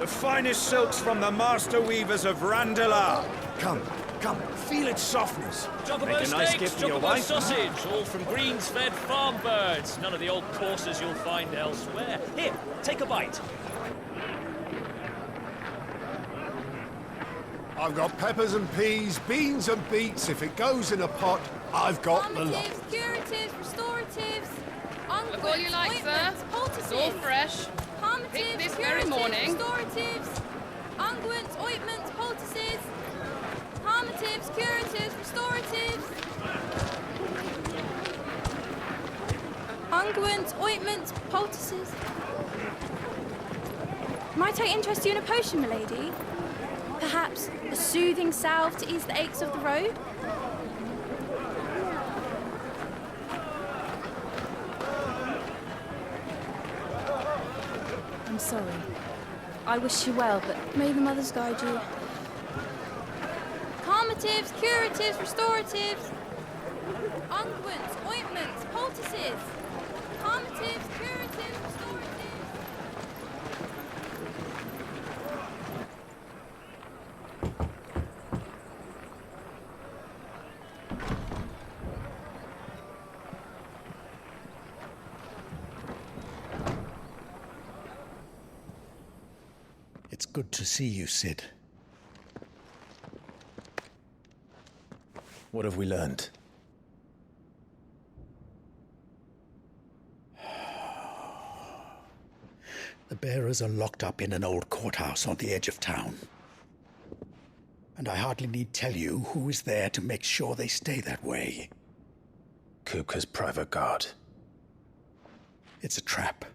The finest silks from the master weavers of Randalar. Come, feel its softness. Chocobo Make a nice steaks, gift for your chocobo wife. sausage, all from greens-fed farm birds. None of the old courses you'll find elsewhere. Here, take a bite. I've got peppers and peas, beans and beets. If it goes in a pot, I've got the lot. Calmatives, curatives, restoratives, Look all you like, sir. ointments, poultices. It's all fresh. Calmatives, Picked this very curatives, morning. restoratives, unguents, ointments, poultices. Calmatives, curatives, restoratives. Unguents, ointments, poultices. Might I interest you in a potion, milady? Perhaps a soothing salve to ease the aches of the road? I'm sorry. I wish you well, but may the mothers guide you. Calmatives, curatives, restoratives. Unguents, ointments, poultices. Calmatives, curatives, restoratives. It's good to see you, Sid. What have we learned? The bearers are locked up in an old courthouse on the edge of town. And I hardly need tell you who is there to make sure they stay that way. Kupka's private guard. It's a trap.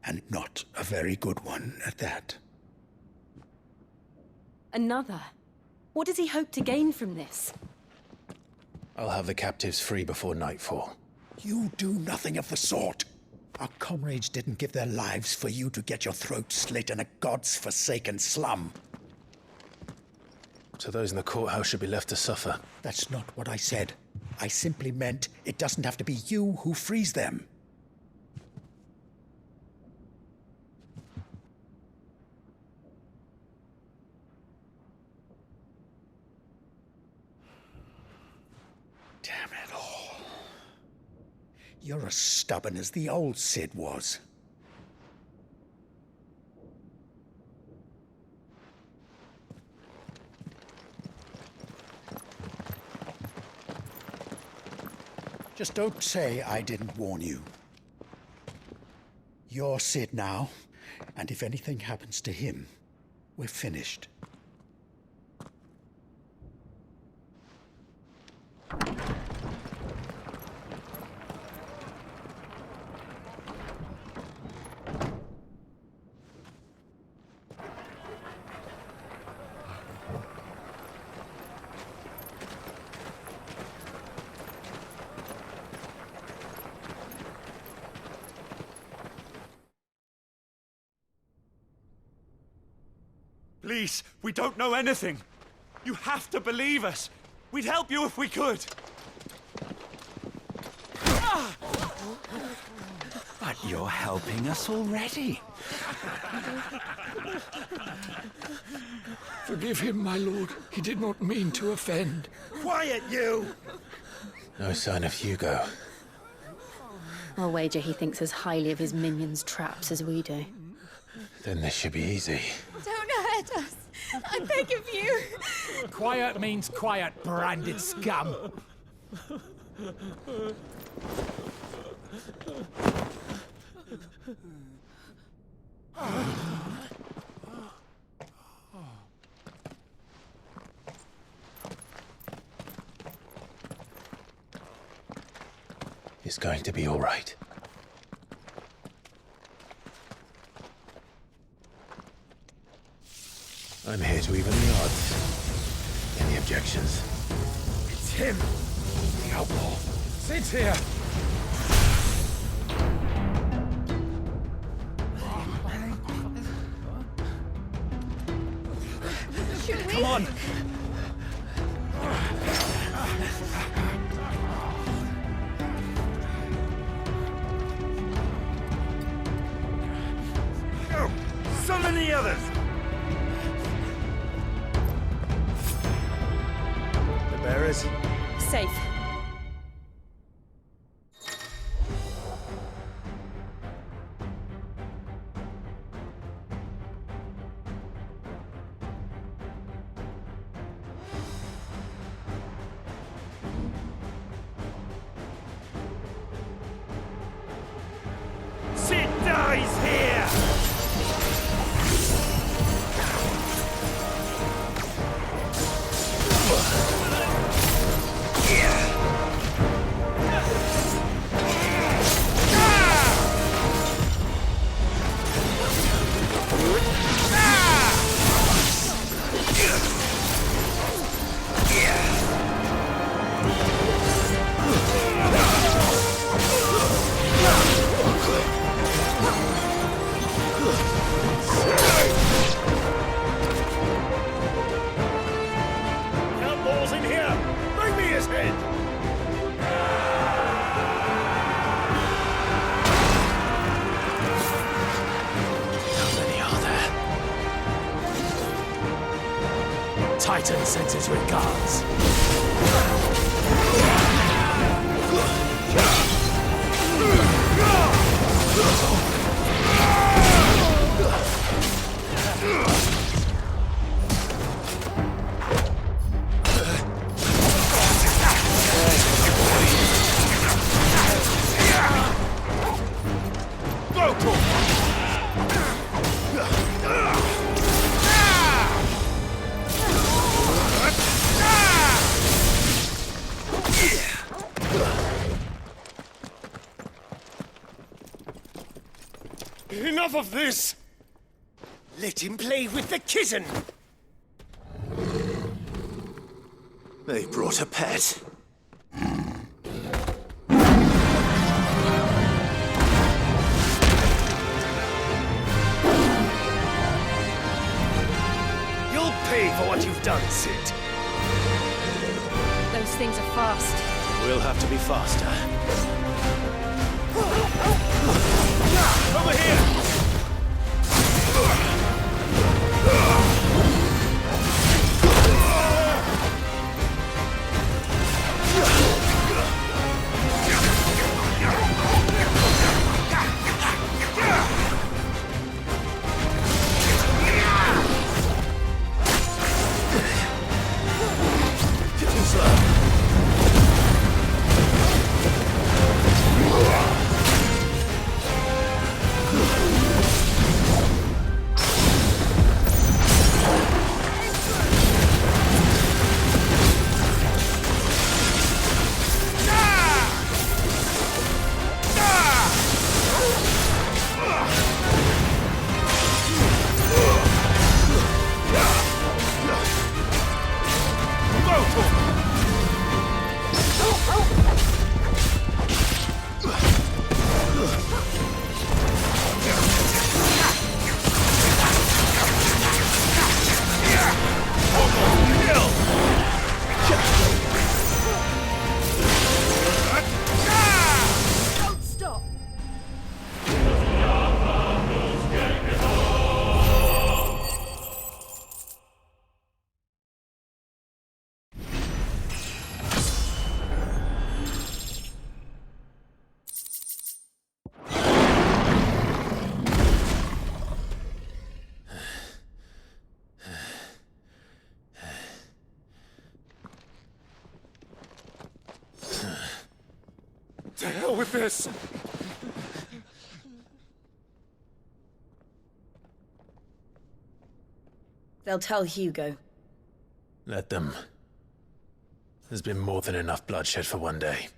And not a very good one at that. Another? What does he hope to gain from this? I'll have the captives free before nightfall. You do nothing of the sort. Our comrades didn't give their lives for you to get your throat slit in a god's forsaken slum. So those in the courthouse should be left to suffer. That's not what I said. I simply meant it doesn't have to be you who frees them. Damn it all. You're as stubborn as the old Sid was. Just don't say I didn't warn you. You're Sid now, and if anything happens to him, we're finished. Please, we don't know anything. You have to believe us. We'd help you if we could. But you're helping us already. Forgive him, my lord. He did not mean to offend. Quiet, you! No sign of Hugo. I'll wager he thinks as highly of his minions' traps as we do. Then this should be easy. Don't hurt us. I beg of you. Quiet means quiet, branded scum. It's going to be all right. I'm here to even the odds. Any objections? It's him, the outlaw. Sid's here. Come on! Son many others? The bearers? Safe. Sid dies here! Outlaws in here! Bring me his head! How many are there? Titan sends his regards. Enough of this! Let him play with the kitten! They brought a pet. You'll pay for what you've done, Sid. Those things are fast. We'll have to be faster. Over here! Don't stop. To hell with this! They'll tell Hugo. Let them. There's been more than enough bloodshed for one day.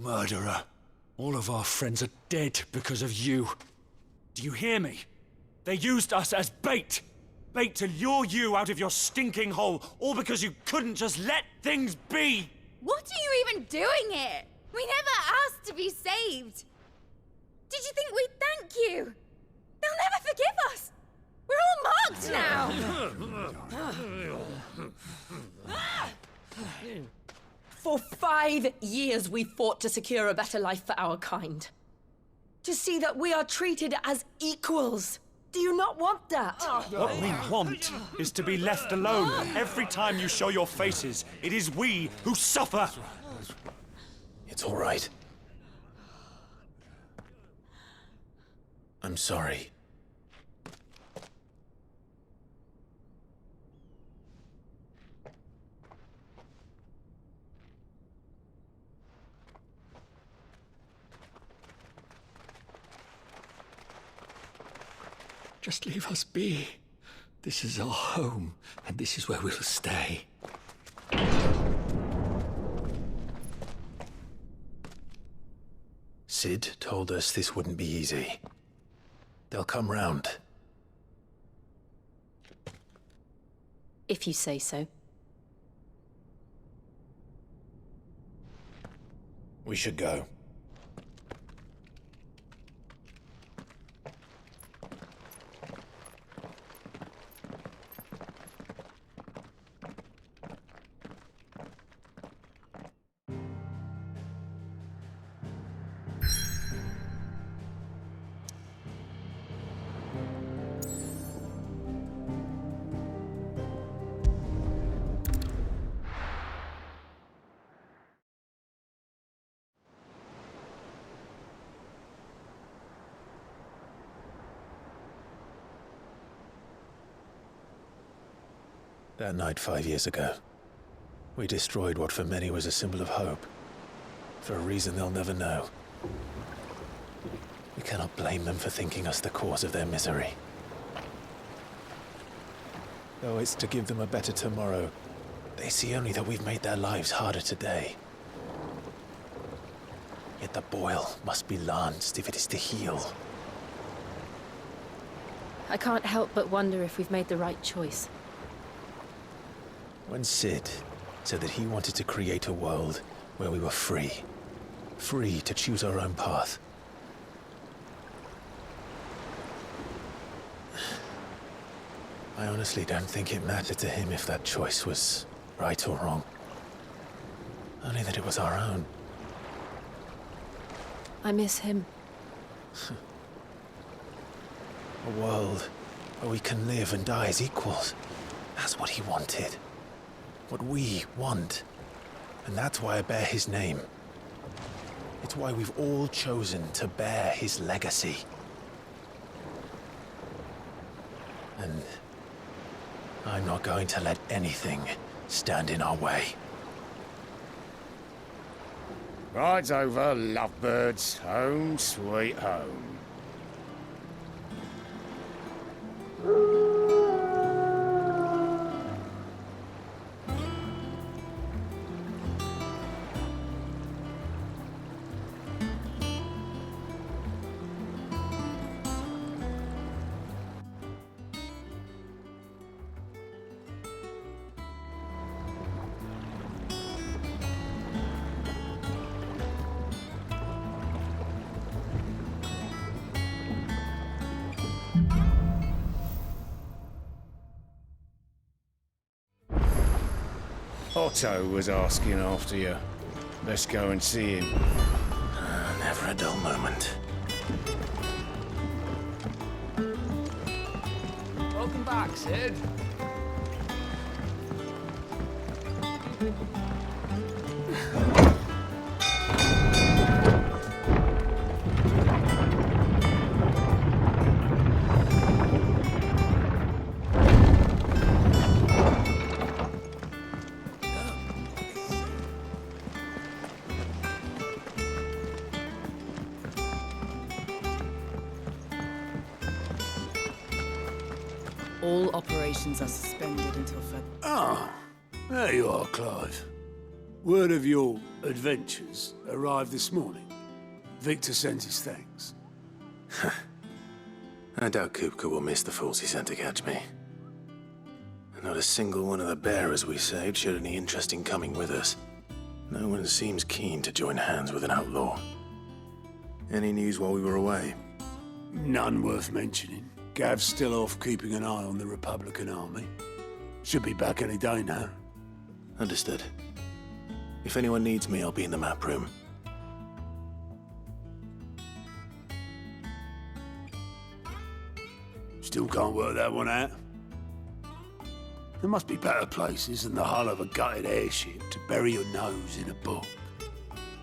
Murderer. All of our friends are dead because of you. Do you hear me? They used us as bait. Bait to lure you out of your stinking hole, all because you couldn't just let things be! What are you even doing here? We never asked to be saved. Did you think we'd thank you? They'll never forgive us. We're all marked now. For 5 years we fought to secure a better life for our kind. To see that we are treated as equals. Do you not want that? What we want is to be left alone. Every time you show your faces, it is we who suffer. It's all right. I'm sorry. Just leave us be. This is our home, and this is where we'll stay. Sid told us this wouldn't be easy. They'll come round. If you say so. We should go. That night 5 years ago, we destroyed what for many was a symbol of hope. For a reason they'll never know. We cannot blame them for thinking us the cause of their misery. Though it's to give them a better tomorrow, they see only that we've made their lives harder today. Yet the boil must be lanced if it is to heal. I can't help but wonder if we've made the right choice. When Sid said that he wanted to create a world where we were free. Free to choose our own path. I honestly don't think it mattered to him if that choice was right or wrong. Only that it was our own. I miss him. A world where we can live and die as equals. That's what he wanted. What we want. And that's why I bear his name. It's why we've all chosen to bear his legacy. And I'm not going to let anything stand in our way. Rides over, lovebirds, home sweet home. Otto was asking after you. Let's go and see him. Never a dull moment. Welcome back, Sid. All operations are suspended until further. Ah, there you are, Clive. Word of your adventures arrived this morning. Victor sent his thanks. I doubt Kupka will miss the fools he sent to catch me. Not a single one of the bearers we saved showed any interest in coming with us. No one seems keen to join hands with an outlaw. Any news while we were away? None worth mentioning. Gav's still off keeping an eye on the Republican army. Should be back any day now. Understood. If anyone needs me, I'll be in the map room. Still can't work that one out. There must be better places than the hull of a gutted airship to bury your nose in a book.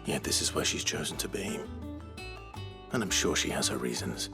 Yet this is where she's chosen to be. And I'm sure she has her reasons.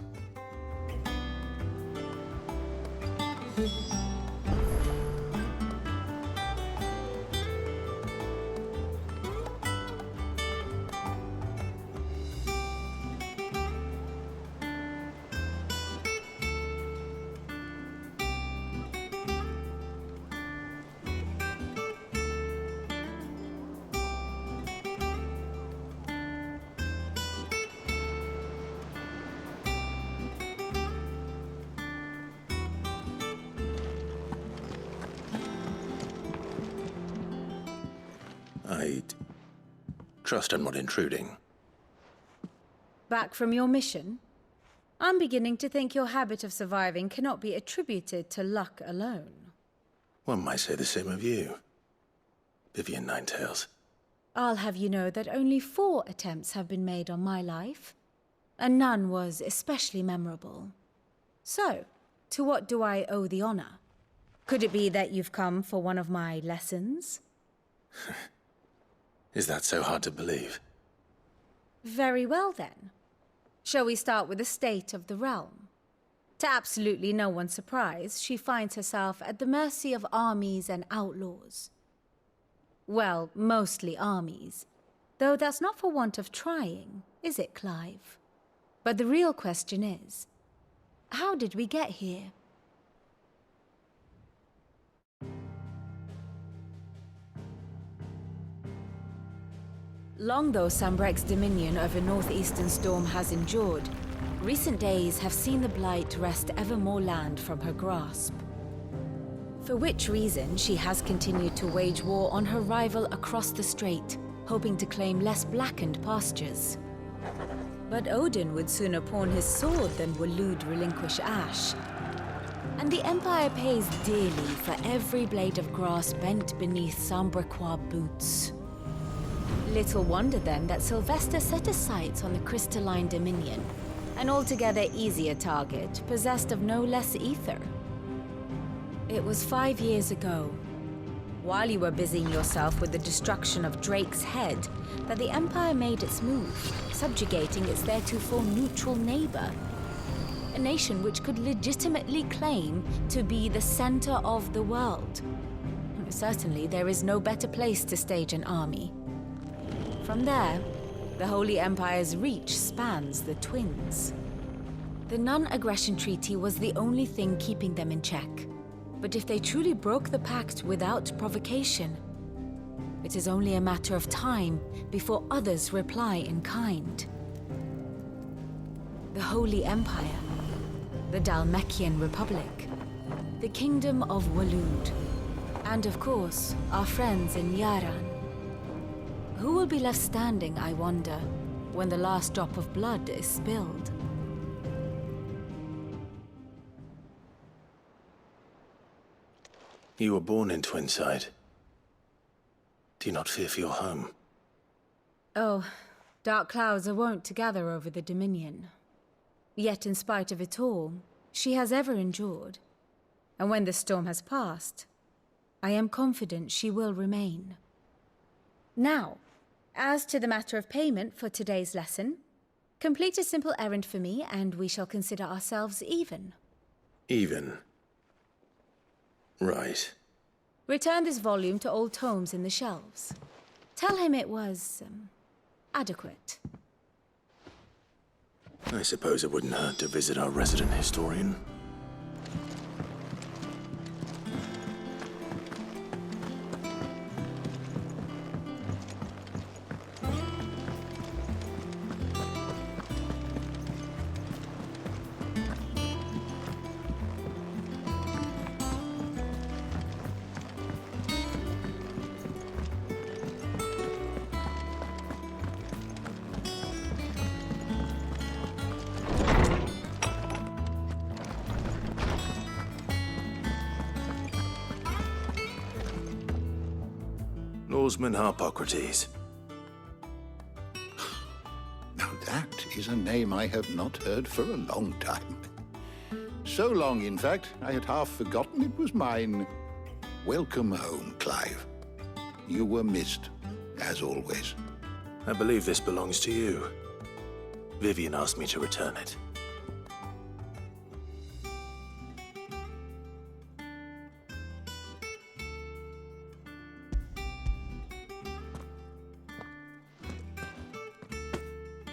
I trust I'm not intruding. Back from your mission? I'm beginning to think your habit of surviving cannot be attributed to luck alone. One might say the same of you, Vivian Ninetails. I'll have you know that only 4 attempts have been made on my life, and none was especially memorable. So, to what do I owe the honor? Could it be that you've come for one of my lessons? Is that so hard to believe? Very well, then. Shall we start with the state of the realm? To absolutely no one's surprise, she finds herself at the mercy of armies and outlaws. Well, mostly armies. Though that's not for want of trying, is it, Clive? But the real question is, how did we get here? Long though Sambrek's dominion over northeastern Storm has endured, recent days have seen the Blight wrest ever more land from her grasp. For which reason she has continued to wage war on her rival across the strait, hoping to claim less blackened pastures. But Odin would sooner pawn his sword than Waloed relinquish Ash. And the Empire pays dearly for every blade of grass bent beneath Sambrequois boots. Little wonder then that Sylvester set his sights on the crystalline dominion, an altogether easier target, possessed of no less ether. It was 5 years ago, while you were busying yourself with the destruction of Drake's head, that the Empire made its move, subjugating its theretofore neutral neighbor. A nation which could legitimately claim to be the center of the world. Certainly, there is no better place to stage an army. From there, the Holy Empire's reach spans the Twins. The non-aggression treaty was the only thing keeping them in check. But if they truly broke the pact without provocation, it is only a matter of time before others reply in kind. The Holy Empire, the Dhalmekian Republic, the Kingdom of Waloed, and of course, our friends in Yaran. Who will be left standing, I wonder, when the last drop of blood is spilled? You were born in Twinside. Do you not fear for your home? Oh, dark clouds are wont to gather over the Dominion. Yet in spite of it all, she has ever endured. And when the storm has passed, I am confident she will remain. Now, as to the matter of payment for today's lesson, complete a simple errand for me and we shall consider ourselves even. Even? Right. Return this volume to old tomes in the shelves. Tell him it was, adequate. I suppose it wouldn't hurt to visit our resident historian. Oarsman Harpocrates. Now that is a name I have not heard for a long time. So long, in fact, I had half forgotten it was mine. Welcome home, Clive. You were missed, as always. I believe this belongs to you. Vivian asked me to return it.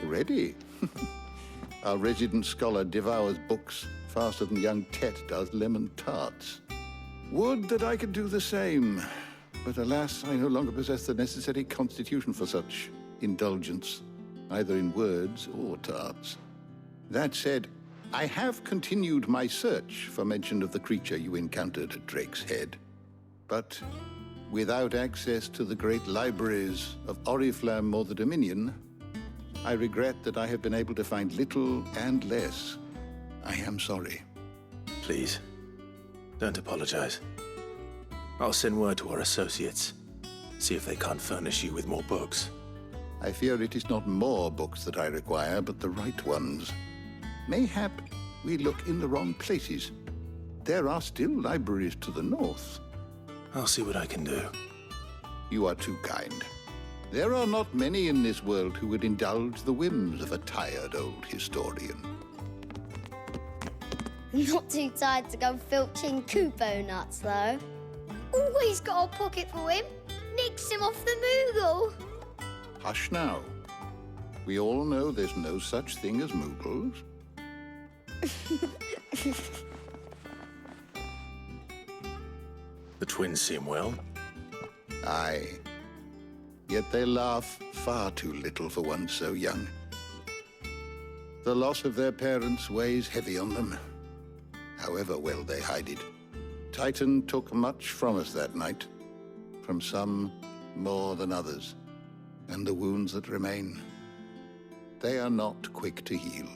Ready? Our resident scholar devours books faster than young Tet does lemon tarts. Would that I could do the same. But alas, I no longer possess the necessary constitution for such indulgence, either in words or tarts. That said, I have continued my search for mention of the creature you encountered at Drake's Head. But without access to the great libraries of Oriflamme or the Dominion, I regret that I have been able to find little and less. I am sorry. Please, don't apologize. I'll send word to our associates. See if they can't furnish you with more books. I fear it is not more books that I require, but the right ones. Mayhap we look in the wrong places. There are still libraries to the north. I'll see what I can do. You are too kind. There are not many in this world who would indulge the whims of a tired old historian. Not too tired to go filching Kupo nuts, though. Always got a pocket for him. Nicks him off the Moogle. Hush now. We all know there's no such thing as Moogles. The twins seem well. Aye. Yet they laugh far too little for one so young. The loss of their parents weighs heavy on them, however well they hide it. Titan took much from us that night, from some more than others, and the wounds that remain, they are not quick to heal.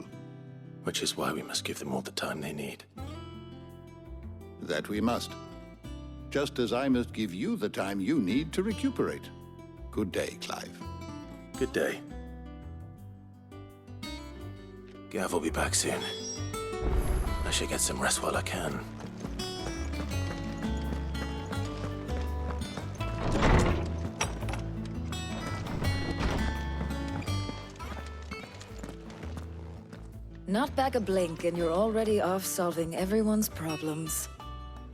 Which is why we must give them all the time they need. That we must. Just as I must give you the time you need to recuperate. Good day, Clive. Good day. Gav will be back soon. I should get some rest while I can. Not back a blink and you're already off solving everyone's problems.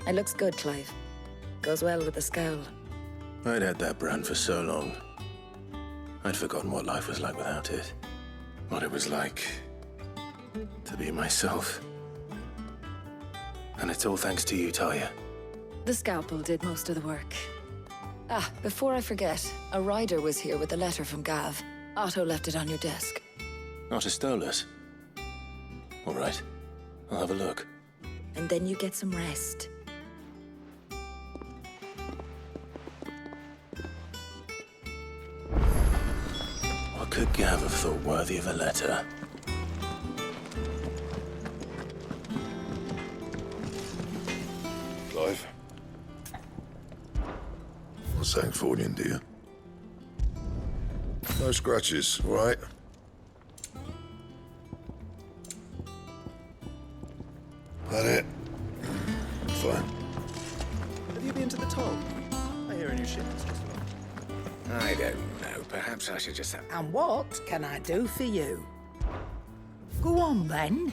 It looks good, Clive. Goes well with the scowl. I'd had that brand for so long. I'd forgotten what life was like without it. What it was like to be myself. And it's all thanks to you, Talia. The scalpel did most of the work. Ah, before I forget, a rider was here with a letter from Gav. Otto left it on your desk. Otto stole us. All right, I'll have a look. And then you get some rest. What could Gav have thought worthy of a letter? Clive? What's Sancfordian, dear? No scratches, all right? That it? Fine. Have you been to the toll? I hear a new shipment's just arrived. I don't know. Perhaps I should just have... And what can I do for you? Go on, then.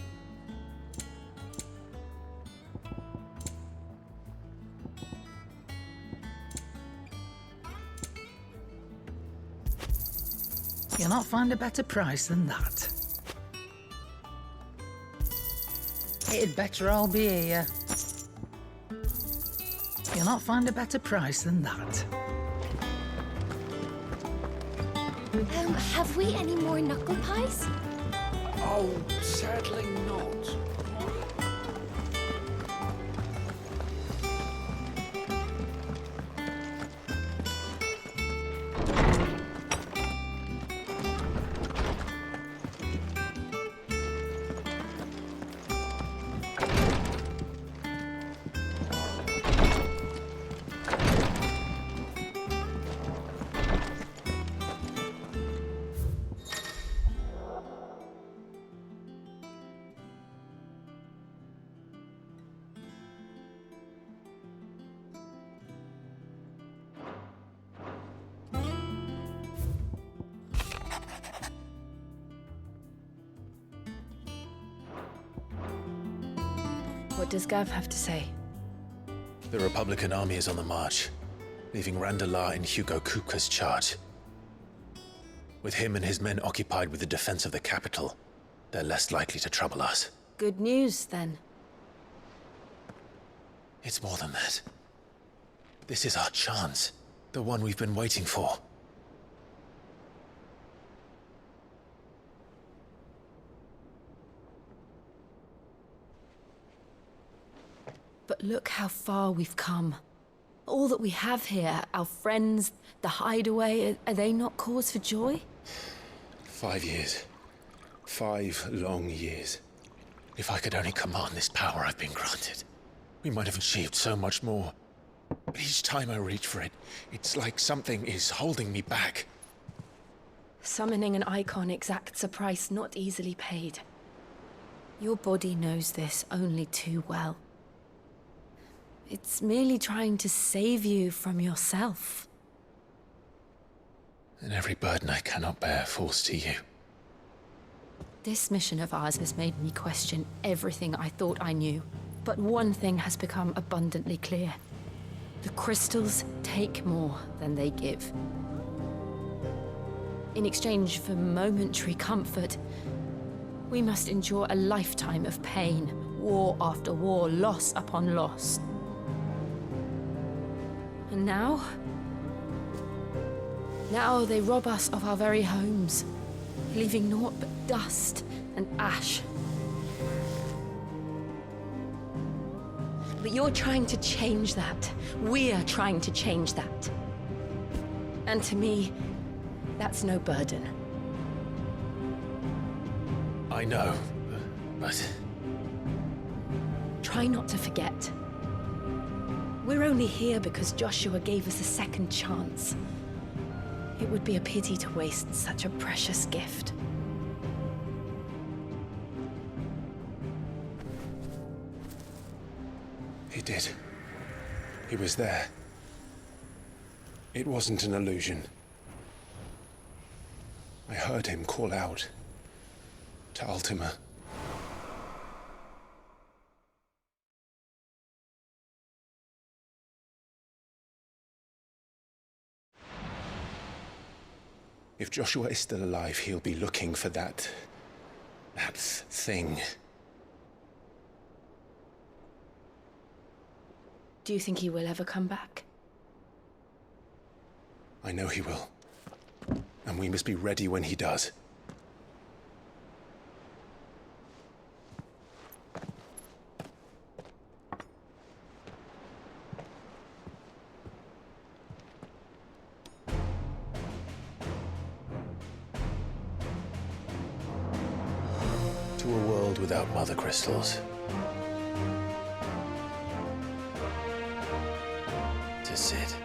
You'll not find a better price than that. It'd better all be here. You'll not find a better price than that. Have we any more knuckle pies? Oh, sadly not. What does Gav have to say? The Republican army is on the march, leaving Randalar in Hugo Kupka's charge. With him and his men occupied with the defense of the capital, they're less likely to trouble us. Good news, then. It's more than that. This is our chance. The one we've been waiting for. But look how far we've come. All that we have here, our friends, the hideaway, are they not cause for joy? 5 years. 5 long years. If I could only command this power I've been granted, we might have achieved so much more. But each time I reach for it, it's like something is holding me back. Summoning an icon exacts a price not easily paid. Your body knows this only too well. It's merely trying to save you from yourself. And every burden I cannot bear falls to you. This mission of ours has made me question everything I thought I knew. But one thing has become abundantly clear. The crystals take more than they give. In exchange for momentary comfort, we must endure a lifetime of pain, war after war, loss upon loss. And now they rob us of our very homes, leaving naught but dust and ash. But you're trying to change that. We're trying to change that. And to me, that's no burden. I know, but... Try not to forget. We're only here because Joshua gave us a second chance. It would be a pity to waste such a precious gift. He did. He was there. It wasn't an illusion. I heard him call out to Ultima. If Joshua is still alive, he'll be looking for that thing. Do you think he will ever come back? I know he will. And we must be ready when he does. To a world without mother crystals. To Sid.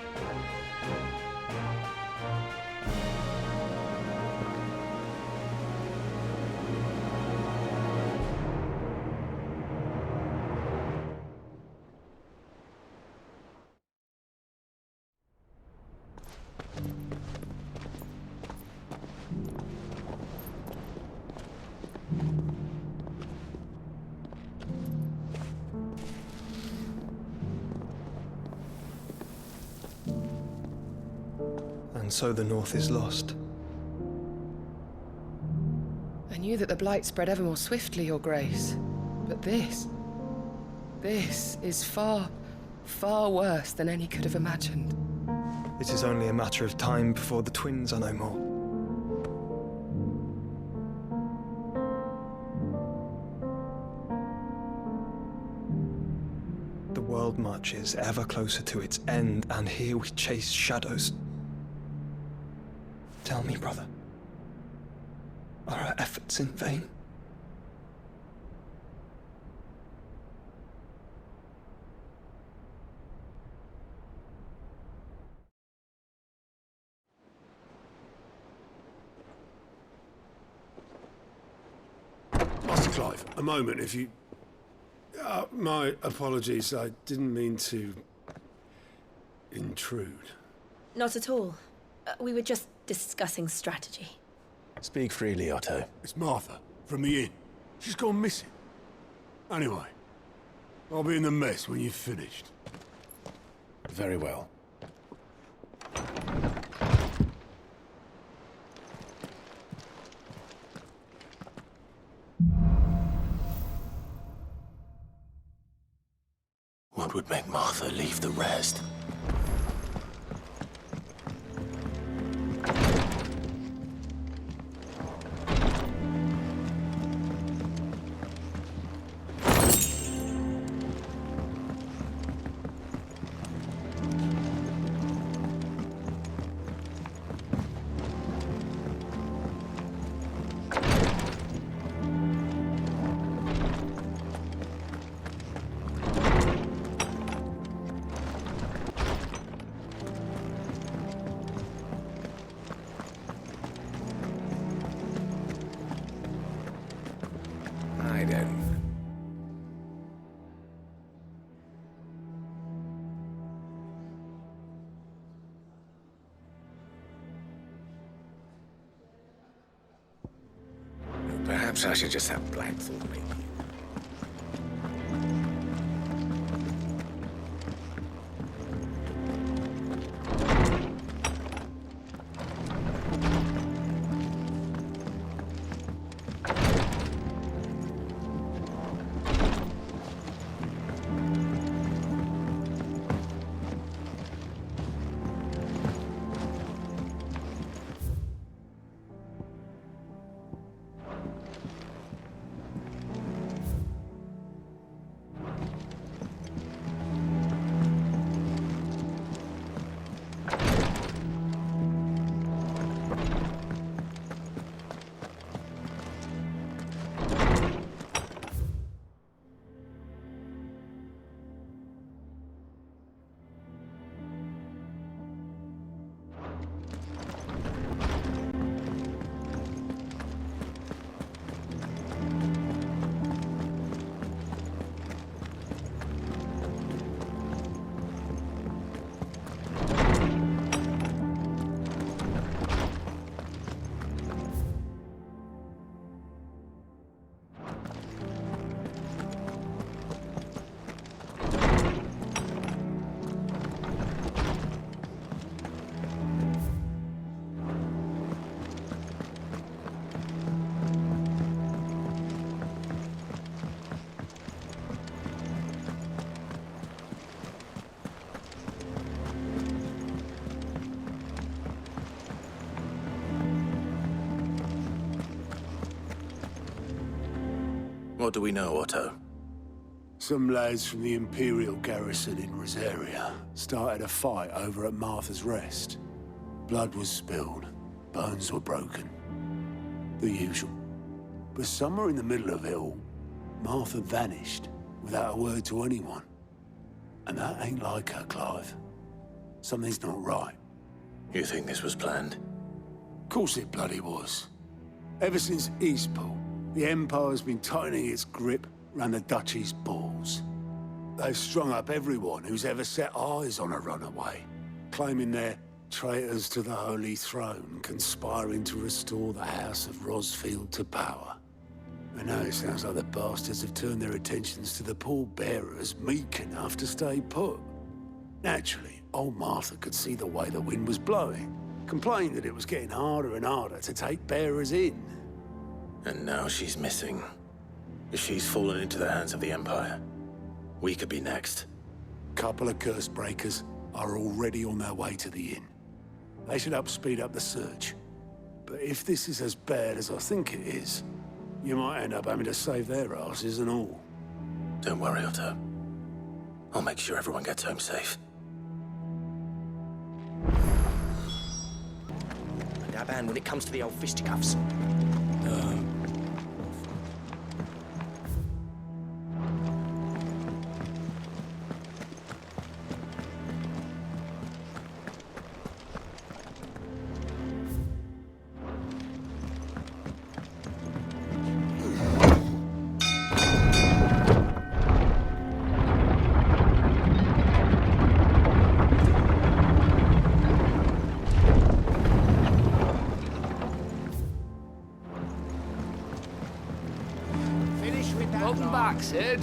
And so the North is lost. I knew that the Blight spread ever more swiftly, Your Grace. But this is far, far worse than any could have imagined. It is only a matter of time before the twins are no more. The world marches ever closer to its end, and here we chase shadows. Tell me, brother, are our efforts in vain? Master Clive, a moment, if you... my apologies, I didn't mean to... intrude. Not at all. We were just discussing strategy. Speak freely, Otto. It's Martha, from the inn. She's gone missing. Anyway, I'll be in the mess when you've finished. Very well. What would make Martha leave the rest? I don't. Perhaps I should just have Black thought me. What do we know, Otto? Some lads from the Imperial garrison in Rosaria started a fight over at Martha's Rest. Blood was spilled, bones were broken. The usual. But somewhere in the middle of it all, Martha vanished without a word to anyone. And that ain't like her, Clive. Something's not right. You think this was planned? Course it bloody was. Ever since Eastpool, the Empire's been tightening its grip round the Duchy's balls. They've strung up everyone who's ever set eyes on a runaway, claiming they're traitors to the Holy Throne, conspiring to restore the House of Rosfield to power. And now it sounds like the bastards have turned their attentions to the pallbearers meek enough to stay put. Naturally, old Martha could see the way the wind was blowing, complained that it was getting harder and harder to take bearers in. And now she's missing. If she's fallen into the hands of the Empire, we could be next. Couple of curse breakers are already on their way to the inn. They should help speed up the search. But if this is as bad as I think it is, you might end up having to save their asses and all. Don't worry, Otto. I'll make sure everyone gets home safe. And our band when it comes to the old fisticuffs. Welcome back, Sid.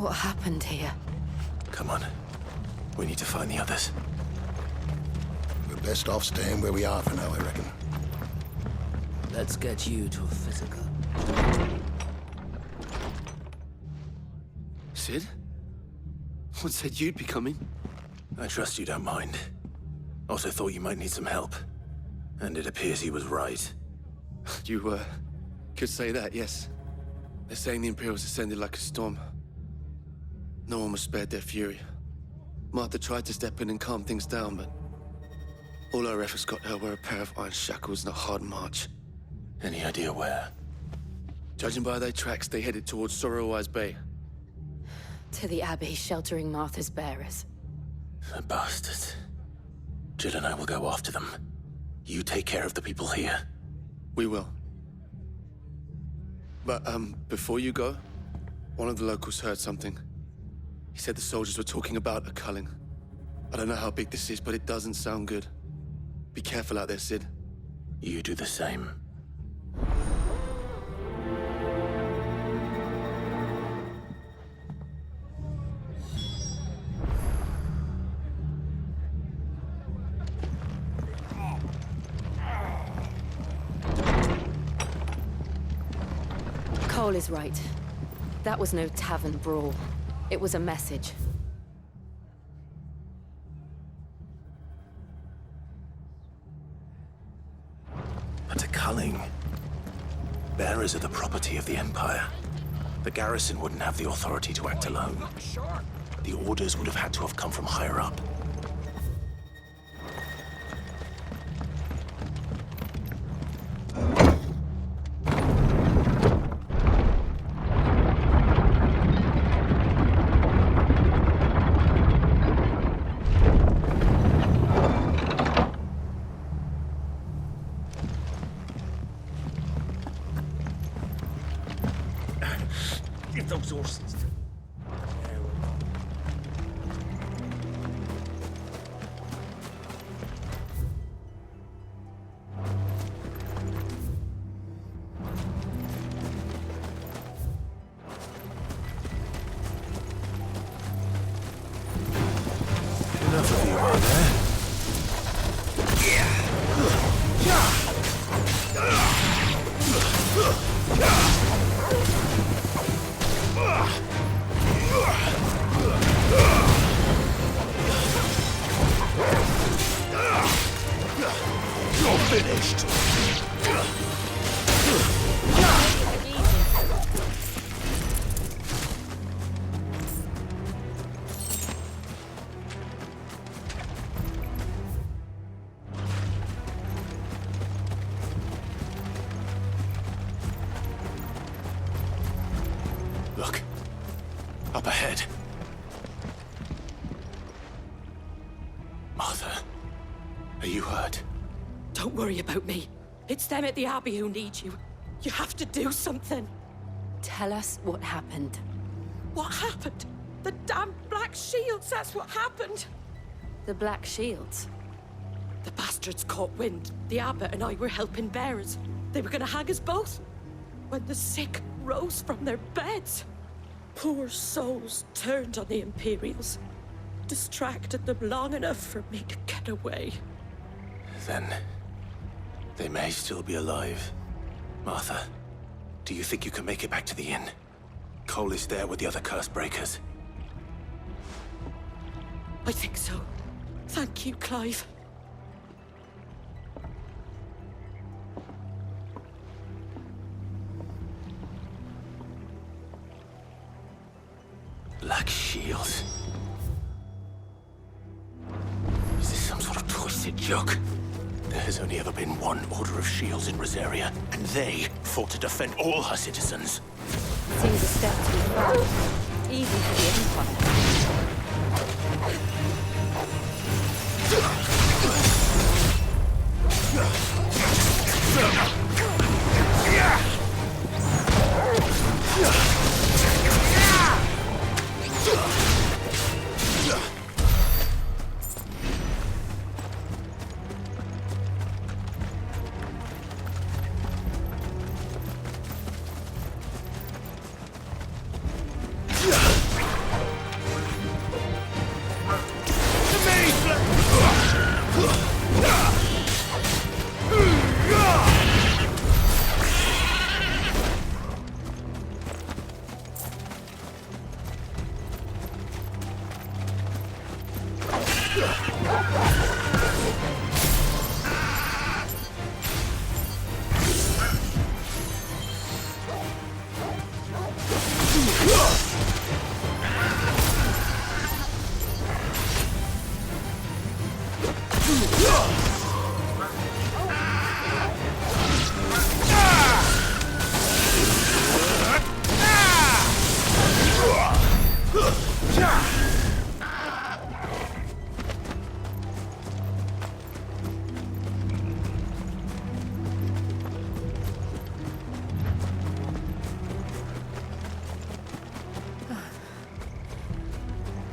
What happened here? Come on. We need to find the others. We're best off staying where we are for now, I reckon. Let's get you to a physical. Sid? What said you'd be coming? I trust you don't mind. Also thought you might need some help. And it appears he was right. You, could say that, yes. They're saying the Imperials ascended like a storm. No one was spared their fury. Martha tried to step in and calm things down, but all our efforts got her were a pair of iron shackles and a hard march. Any idea where? Judging by their tracks, they headed towards Sorrowwise Bay. To the Abbey, sheltering Martha's bearers. The bastards. Jill and I will go after them. You take care of the people here. We will. But, before you go, one of the locals heard something. He said the soldiers were talking about a culling. I don't know how big this is, but it doesn't sound good. Be careful out there, Sid. You do the same. Cole is right. That was no tavern brawl. It was a message. But a culling. Bearers are the property of the Empire. The garrison wouldn't have the authority to act alone. The orders would have had to have come from higher up. Get those horses. Enough of you, are there? You're finished! Look. Up ahead. Martha, are you hurt? Don't worry about me. It's them at the Abbey who need you. You have to do something. Tell us what happened. What happened? The damn Black Shields, that's what happened. The Black Shields? The bastards caught wind. The abbot and I were helping bearers. They were gonna hang us both. When the sick rose from their beds, poor souls turned on the Imperials. Distracted them long enough for me to get away. Then they may still be alive. Martha, do you think you can make it back to the inn? Cole is there with the other curse breakers. I think so. Thank you, Clive. Black Shields. Is this some sort of twisted joke? There has only ever been one Order of Shields in Rosaria, and they fought to defend all her citizens. Seems a step too far. Easy for the Empire.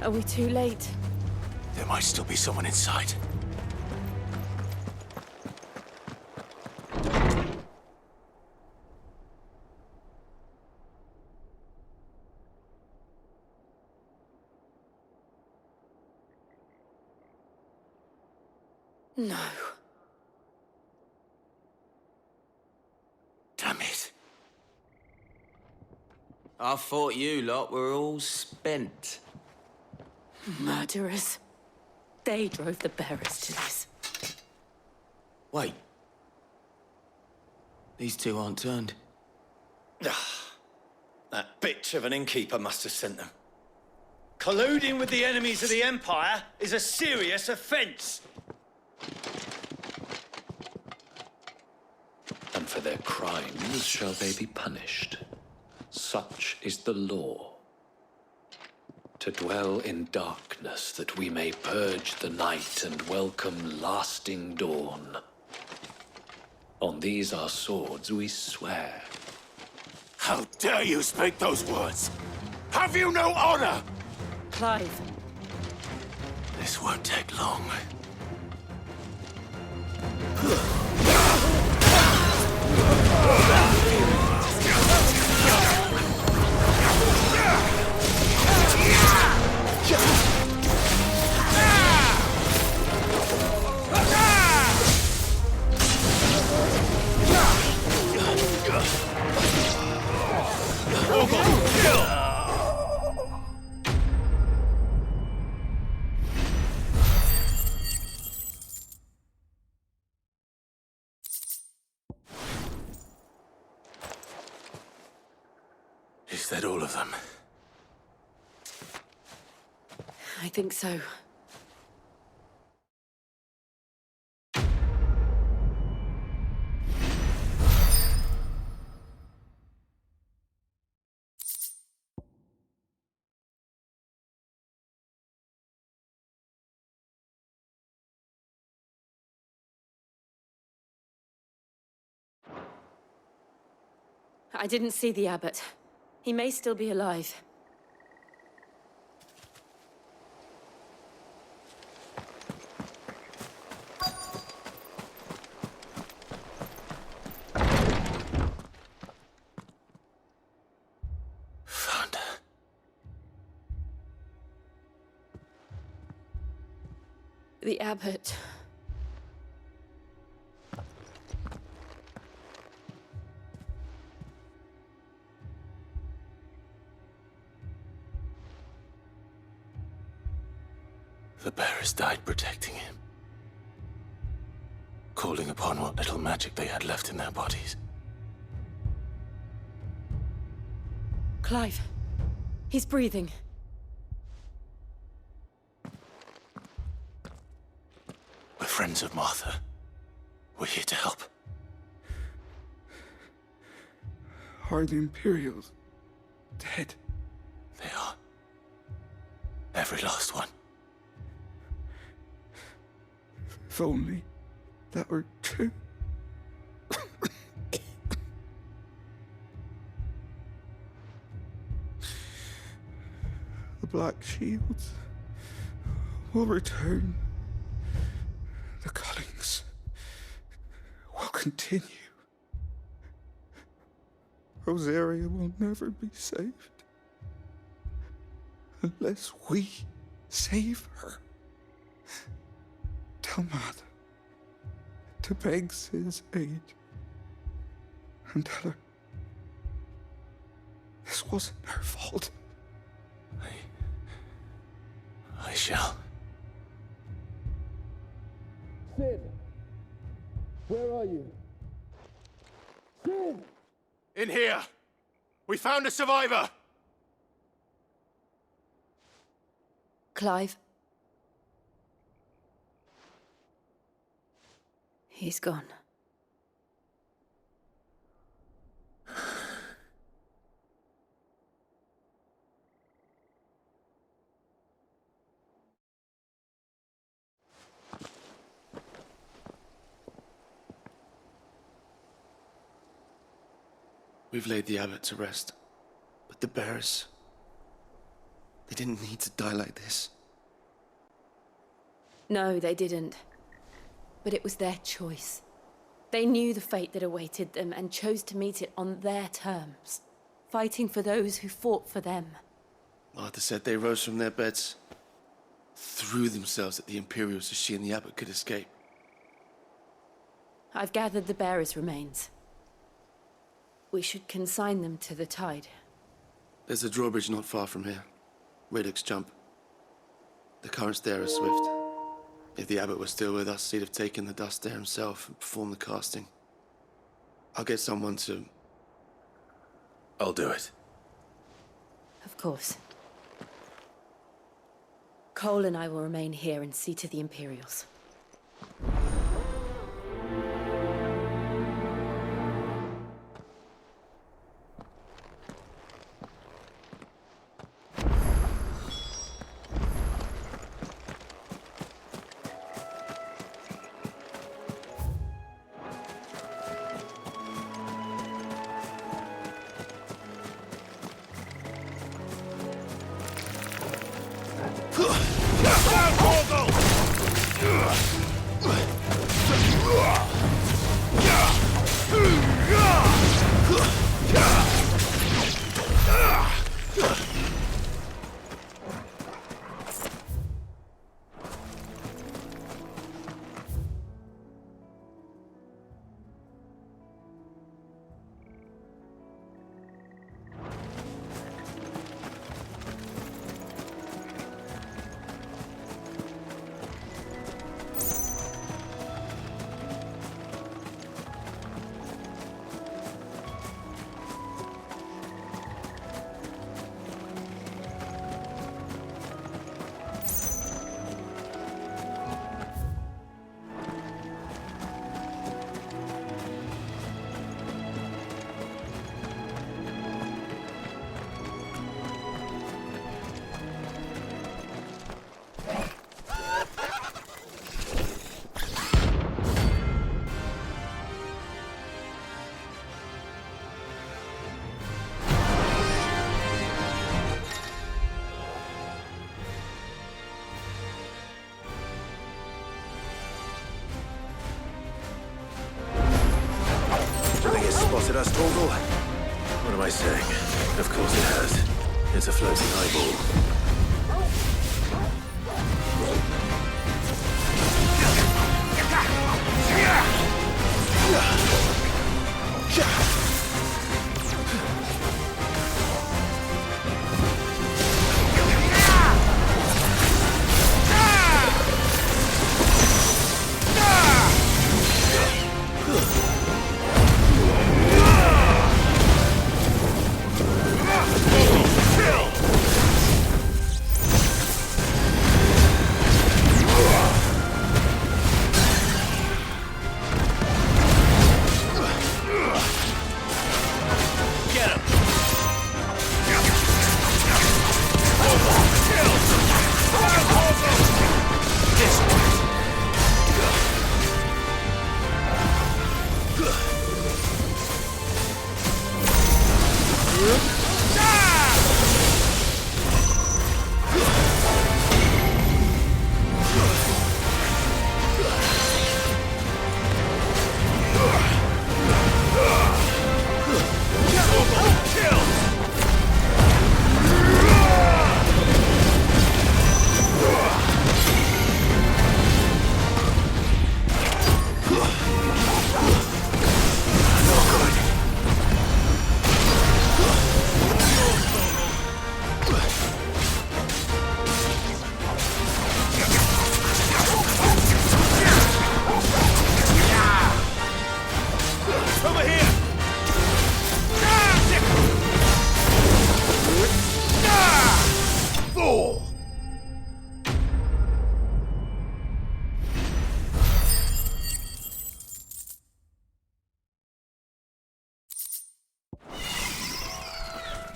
Are we too late? There might still be someone inside. No. Damn it. I thought you lot were all spent. Murderers. They drove the bearers to this. Wait. These two aren't turned. That bitch of an innkeeper must have sent them. Colluding with the enemies of the Empire is a serious offense. And for their crimes shall they be punished. Such is the law. To dwell in darkness that we may purge the night and welcome lasting dawn. On these our swords we swear. How dare you speak those words? Have you no honor? Clive. This won't take long. Is that all of them? I think so. I didn't see the abbot. He may still be alive. Found her. The abbot. The bearers died protecting him. Calling upon what little magic they had left in their bodies. Clive. He's breathing. We're friends of Martha. We're here to help. Are the Imperials dead? They are. Every last one. If only that were true. The Black Shields will return. The Cullings will continue. Rosaria will never be saved unless we save her. Tell Martha to beg Sid's aid and tell her this wasn't her fault. I shall. Sid! Where are you? Sid! In here! We found a survivor! Clive. He's gone. We've laid the abbot to rest. But the bearers... they didn't need to die like this. No, they didn't. But it was their choice. They knew the fate that awaited them and chose to meet it on their terms, fighting for those who fought for them. Martha said they rose from their beds, threw themselves at the Imperials so she and the abbot could escape. I've gathered the bearers' remains. We should consign them to the tide. There's a drawbridge not far from here. Radix Jump. The currents there are swift. If the abbot was still with us, he'd have taken the dust there himself and performed the casting. I'll get someone to... I'll do it. Of course. Cole and I will remain here and see to the Imperials. Spotted us, Torgal? What am I saying? Of course it has. It's a floating eyeball.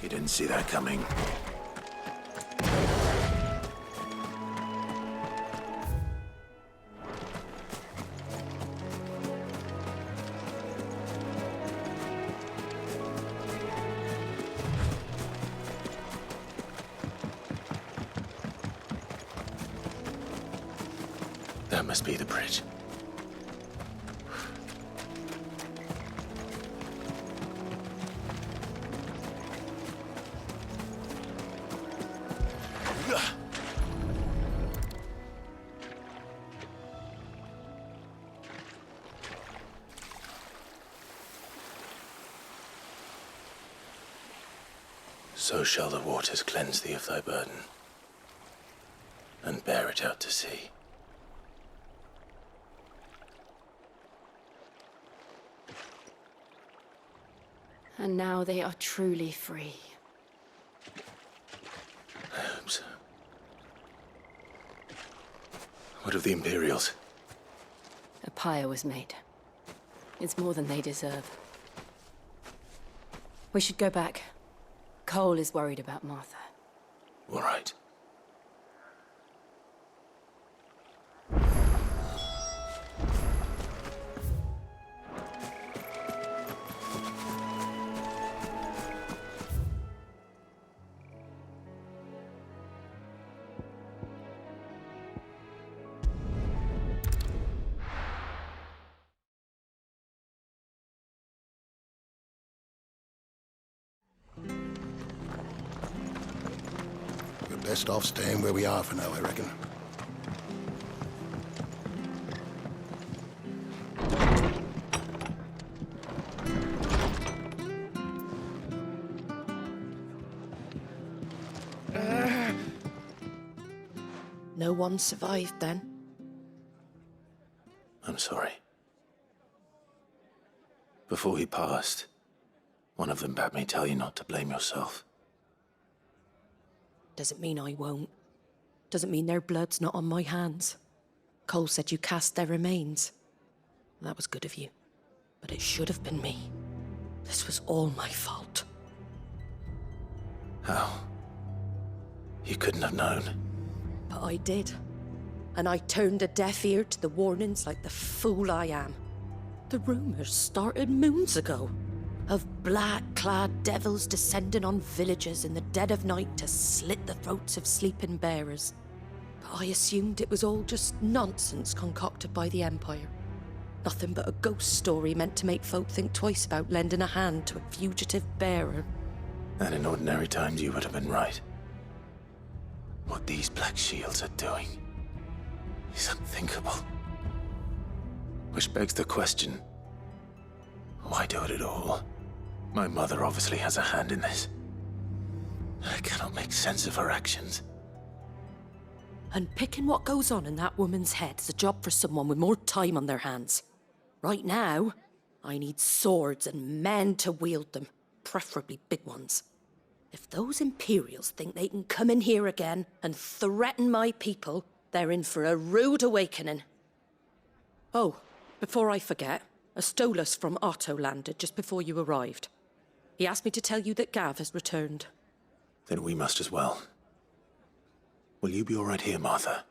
You didn't see that coming. That must be the bridge. So shall the waters cleanse thee of thy burden, and bear it out to sea. And now they are truly free. I hope so. What of the Imperials? A pyre was made. It's more than they deserve. We should go back. Cole is worried about Martha. All right. We're best off staying where we are for now, I reckon. No one survived then? I'm sorry. Before he passed, one of them bade me tell you not to blame yourself. Doesn't mean I won't. Doesn't mean their blood's not on my hands. Cole said you cast their remains. That was good of you. But it should have been me. This was all my fault. How? You couldn't have known. But I did. And I turned a deaf ear to the warnings like the fool I am. The rumors started moons ago. Of black-clad devils descending on villages in the dead of night to slit the throats of sleeping bearers. But I assumed it was all just nonsense concocted by the Empire. Nothing but a ghost story meant to make folk think twice about lending a hand to a fugitive bearer. And in ordinary times you would have been right. What these Black Shields are doing is unthinkable. Which begs the question, why do it at all? My mother obviously has a hand in this. I cannot make sense of her actions. And picking what goes on in that woman's head is a job for someone with more time on their hands. Right now, I need swords and men to wield them, preferably big ones. If those Imperials think they can come in here again and threaten my people, they're in for a rude awakening. Oh, before I forget, a Stolas from Otto landed just before you arrived. He asked me to tell you that Gav has returned. Then we must as well. Will you be all right here, Martha?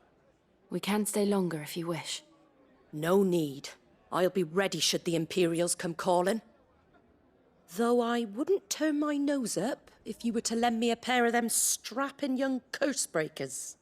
We can stay longer if you wish. No need. I'll be ready should the Imperials come calling. Though I wouldn't turn my nose up if you were to lend me a pair of them strapping young curse-breakers.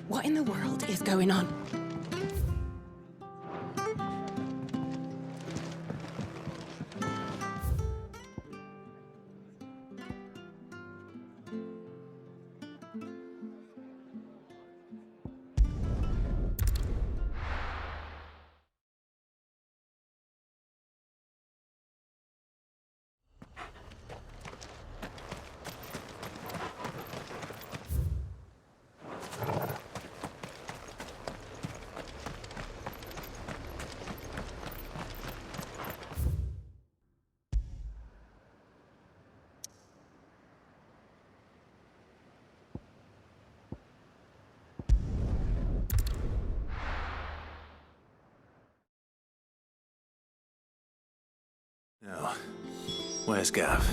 What in the world is going on? Now, where's Gav?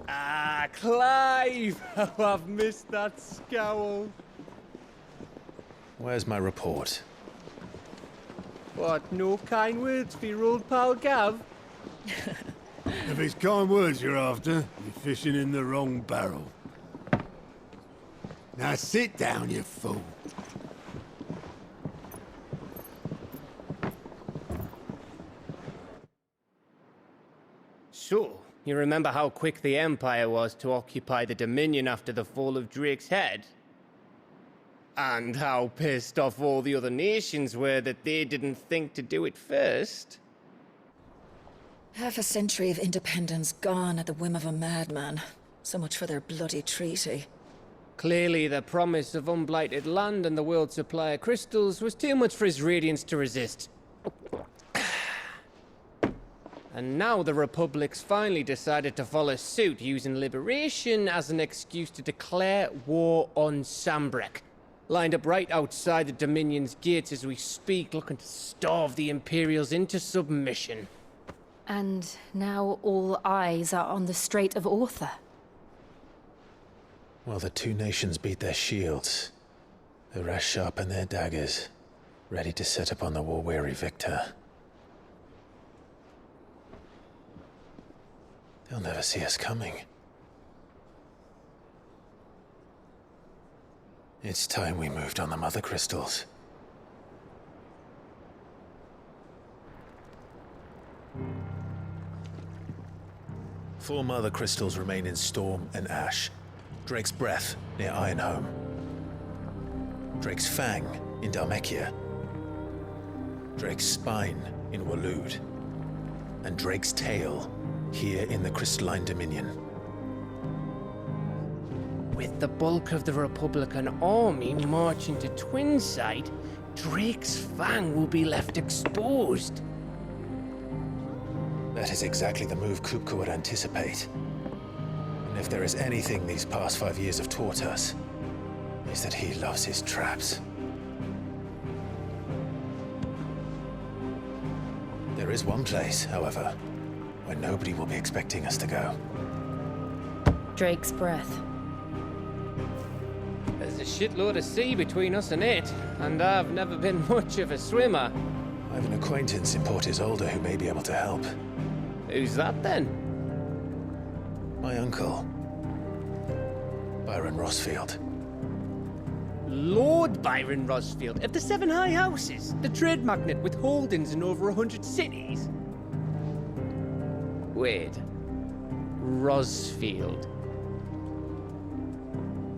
Ah, Clive! Oh, I've missed that scowl. Where's my report? What, no kind words for your old pal Gav? If it's kind words you're after, you're fishing in the wrong barrel. Now sit down, you fool. So, you remember how quick the Empire was to occupy the Dominion after the fall of Drake's head? And how pissed off all the other nations were that they didn't think to do it first? Half a century of independence gone at the whim of a madman. So much for their bloody treaty. Clearly, the promise of unblighted land and the world's supply of crystals was too much for his radiance to resist. And now the Republic's finally decided to follow suit, using liberation as an excuse to declare war on Sambrek. Lined up right outside the Dominion's gates as we speak, looking to starve the Imperials into submission. And now all eyes are on the Strait of Author. Well, the two nations beat their shields. The rest sharpen their daggers, ready to set upon the war-weary victor. They'll never see us coming. It's time we moved on the Mother Crystals. Four Mother Crystals remain in Storm and Ash. Drake's Breath, near Ironhome. Drake's Fang, in Dhalmekia. Drake's Spine, in Waloed. And Drake's Tail, here in the Crystalline Dominion. With the bulk of the Republican army marching to Twinside, Drake's Fang will be left exposed. That is exactly the move Kupka would anticipate. And if there is anything these past 5 years have taught us, is that he loves his traps. There is one place, however, where nobody will be expecting us to go. Drake's Breath. There's a shitload of sea between us and it, and I've never been much of a swimmer. I have an acquaintance in Port Isolde who may be able to help. Who's that then? My uncle, Byron Rosfield. Lord Byron Rosfield of the Seven High Houses, the trade magnate with holdings in over 100 cities. Wait, Rosfield.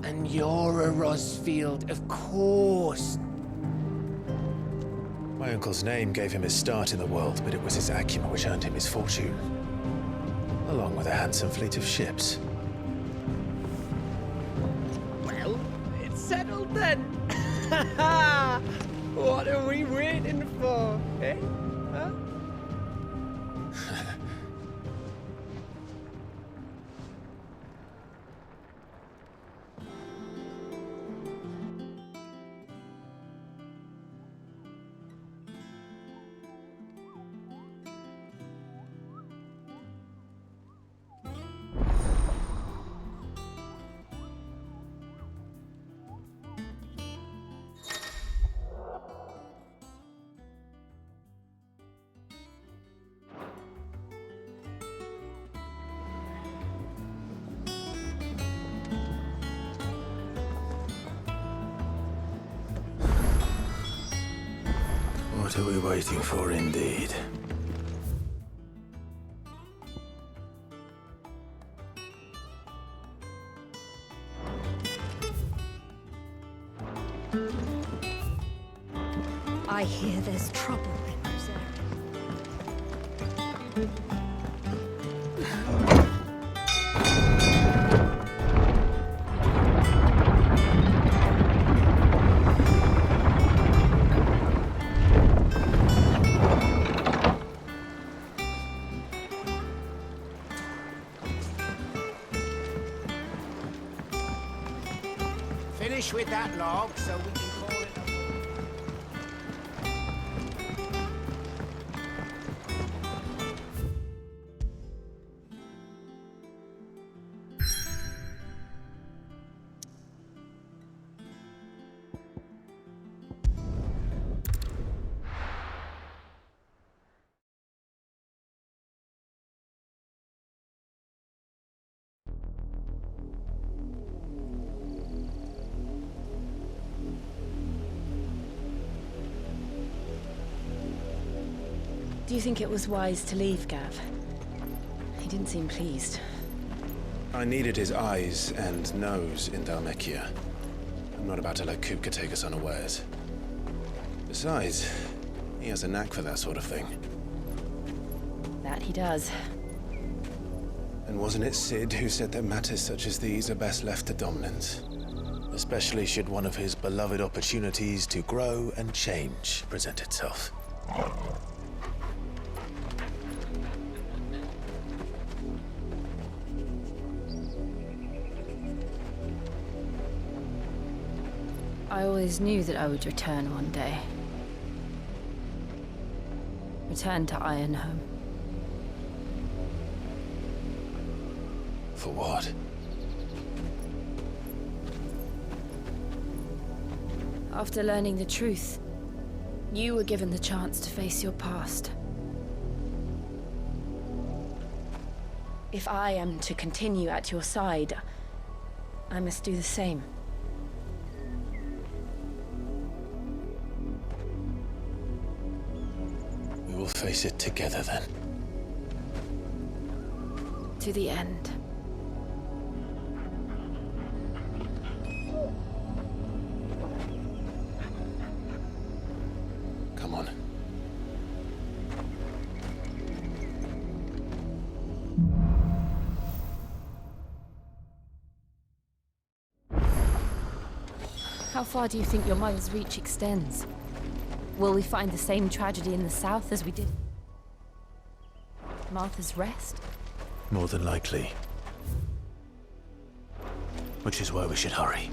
And you're a Rosfield, of course. My uncle's name gave him his start in the world, but it was his acumen which earned him his fortune. Along with a handsome fleet of ships. Well, it's settled then. What are we waiting for, eh? Huh? What are we waiting for, indeed? I hear there's trouble in those areas. Finish with that log so we can call it. Do you think it was wise to leave, Gav? He didn't seem pleased. I needed his eyes and nose in Dhalmekia. I'm not about to let Kupka take us unawares. Besides, he has a knack for that sort of thing. That he does. And wasn't it Sid who said that matters such as these are best left to dominance? Especially should one of his beloved opportunities to grow and change present itself. I always knew that I would return one day. Return to Ironhome. For what? After learning the truth, you were given the chance to face your past. If I am to continue at your side, I must do the same. We will face it together then. To the end. Come on. How far do you think your mother's reach extends? Will we find the same tragedy in the south as we did Martha's Rest? More than likely. Which is why we should hurry.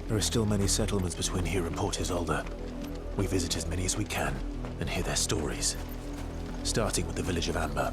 There are still many settlements between here and Port Isolde. We visit as many as we can and hear their stories. Starting with the village of Amber.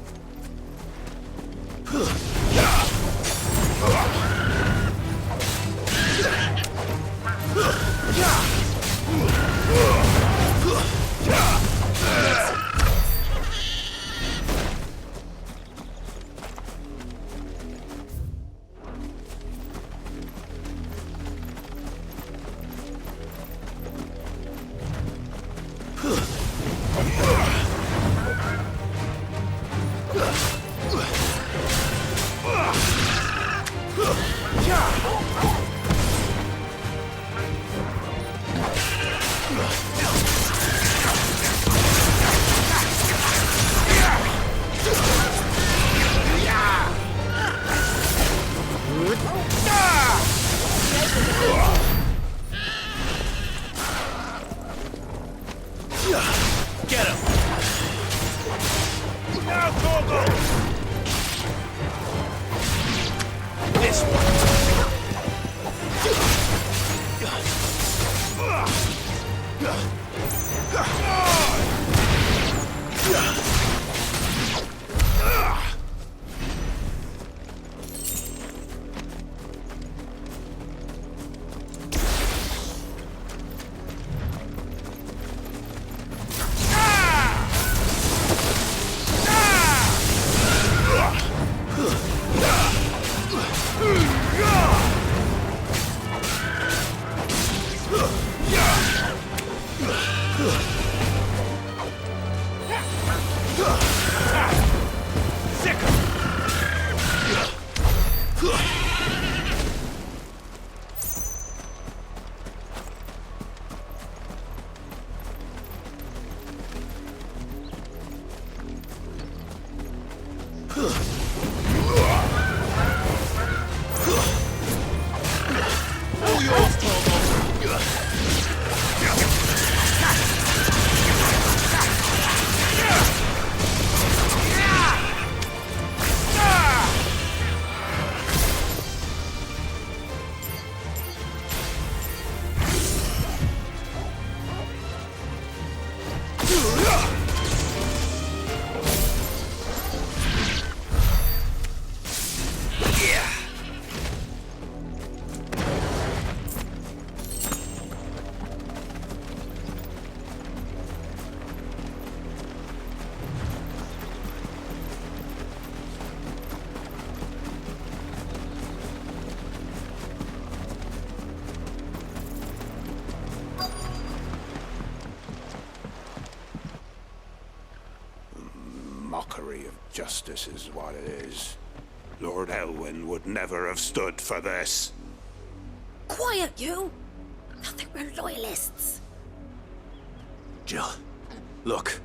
Mockery of justice is what it is. Lord Elwyn would never have stood for this. Quiet, you! I thought they were loyalists. Jill, look.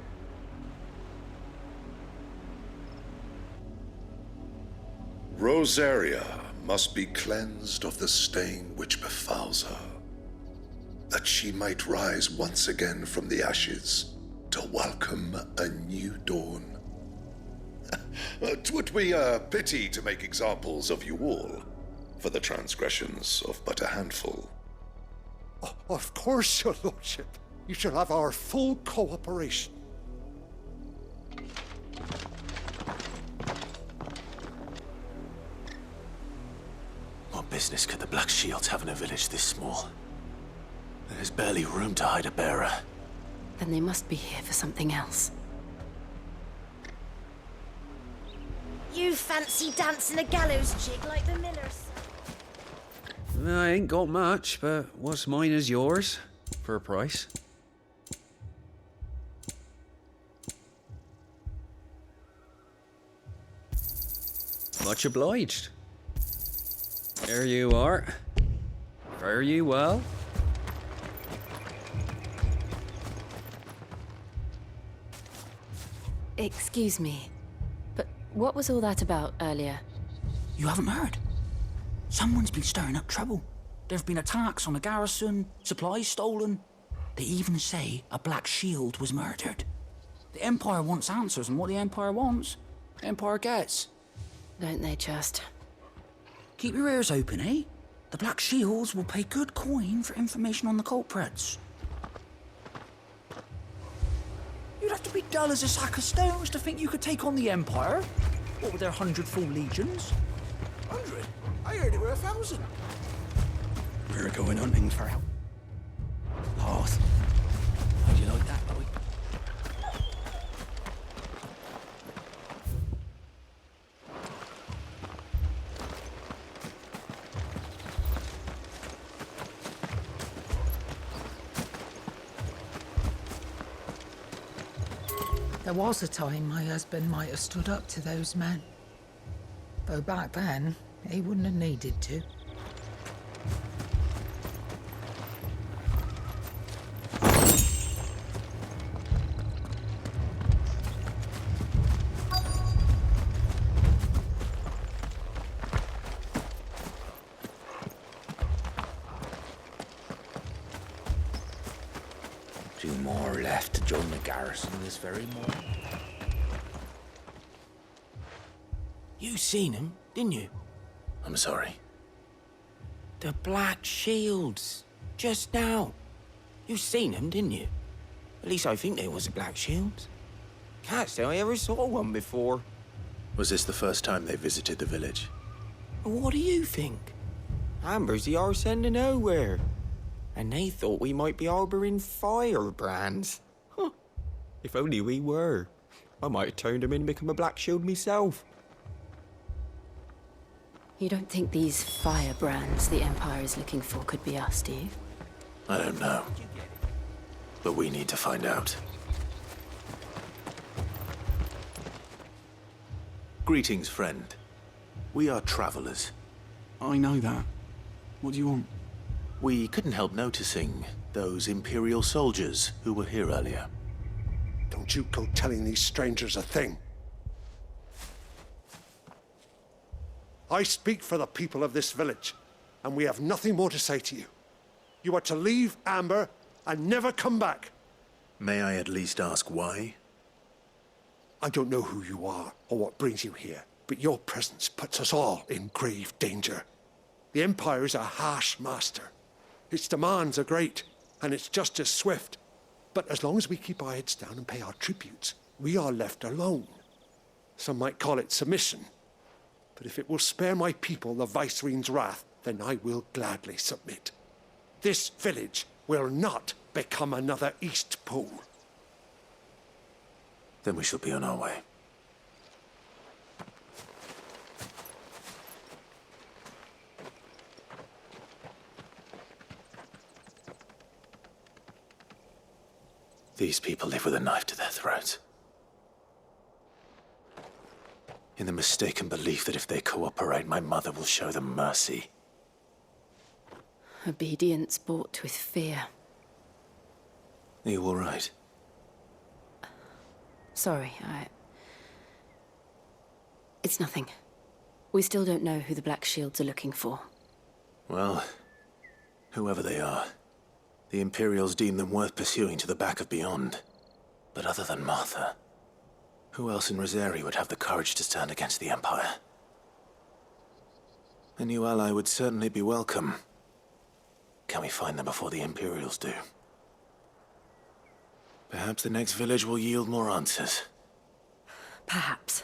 Rosaria must be cleansed of the stain which befouls her, that she might rise once again from the ashes to welcome a new dawn. 'Twould be a pity to make examples of you all, for the transgressions of but a handful. Of course, your lordship. You shall have our full cooperation. What business could the Black Shields have in a village this small? There's barely room to hide a bearer. Then they must be here for something else. You fancy dancing a gallows jig like the millers? I ain't got much, but what's mine is yours, for a price. Much obliged. There you are. Fare you well. Excuse me, but what was all that about earlier? You haven't heard? Someone's been stirring up trouble. There have been attacks on the garrison, supplies stolen. They even say a Black Shield was murdered. The Empire wants answers, and what the Empire wants, the Empire gets. Don't they just? Keep your ears open, eh? The Black Shields will pay good coin for information on the culprits. You'd have to be dull as a sack of stones to think you could take on the Empire. What with their 100 full legions? 100? I heard it were 1,000. We're going hunting for help. Hearth. How'd you like that, boy? There was a time my husband might have stood up to those men. Though back then, he wouldn't have needed to. Two more left to join the garrison this very morning. You seen him, didn't you? I'm sorry. The Black Shields. Just now. You seen them, didn't you? At least I think they was the Black Shields. Can't say I ever saw one before. Was this the first time they visited the village? What do you think? Amber's the arse end of nowhere. And they thought we might be harboring firebrands. Huh. If only we were. I might have turned them in and become a Black Shield myself. You don't think these firebrands the Empire is looking for could be us, do you? I don't know. But we need to find out. Greetings, friend. We are travelers. I know that. What do you want? We couldn't help noticing those Imperial soldiers who were here earlier. Don't you go telling these strangers a thing. I speak for the people of this village, and we have nothing more to say to you. You are to leave Amber and never come back. May I at least ask why? I don't know who you are or what brings you here, but your presence puts us all in grave danger. The Empire is a harsh master. Its demands are great, and its justice swift. But as long as we keep our heads down and pay our tributes, we are left alone. Some might call it submission. But if it will spare my people the Viceroy's wrath, then I will gladly submit. This village will not become another East Pole. Then we shall be on our way. These people live with a knife to their throats. In the mistaken belief that if they cooperate, my mother will show them mercy. Obedience bought with fear. Are you all right? Sorry, It's nothing. We still don't know who the Black Shields are looking for. Well, whoever they are, the Imperials deem them worth pursuing to the back of beyond. But other than Martha, who else in Rosari would have the courage to stand against the Empire? A new ally would certainly be welcome. Can we find them before the Imperials do? Perhaps the next village will yield more answers. Perhaps.